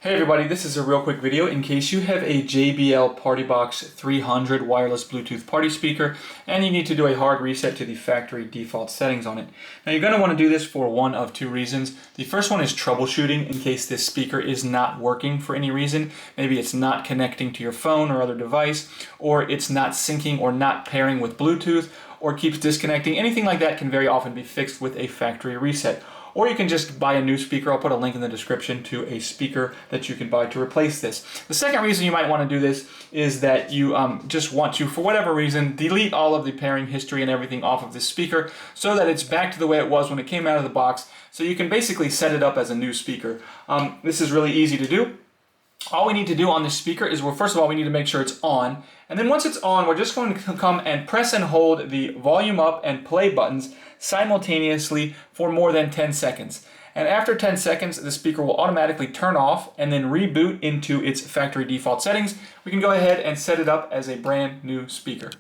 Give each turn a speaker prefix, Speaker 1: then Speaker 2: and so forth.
Speaker 1: Hey everybody, this is a real quick video in case you have a JBL Partybox 300 wireless Bluetooth party speaker and you need to do a hard reset to the factory default settings on it. Now you're going to want to do this for one of two reasons. The first one is troubleshooting in case this speaker is not working for any reason. Maybe it's not connecting to your phone or other device, or it's not syncing or not pairing with Bluetooth, or keeps disconnecting. Anything like that can very often be fixed with a factory reset. Or you can just buy a new speaker. I'll put a link in the description to a speaker that you can buy to replace this. The second reason you might want to do this is that you just want to, for whatever reason, delete all of the pairing history and everything off of this speaker so that it's back to the way it was when it came out of the box. So you can basically set it up as a new speaker. This is really easy to do. All we need to do on this speaker is, well, first of all, we need to make sure it's on. And then once it's on, we're just going to come and press and hold the volume up and play buttons simultaneously for more than 10 seconds. And after 10 seconds, the speaker will automatically turn off and then reboot into its factory default settings. We can go ahead and set it up as a brand new speaker.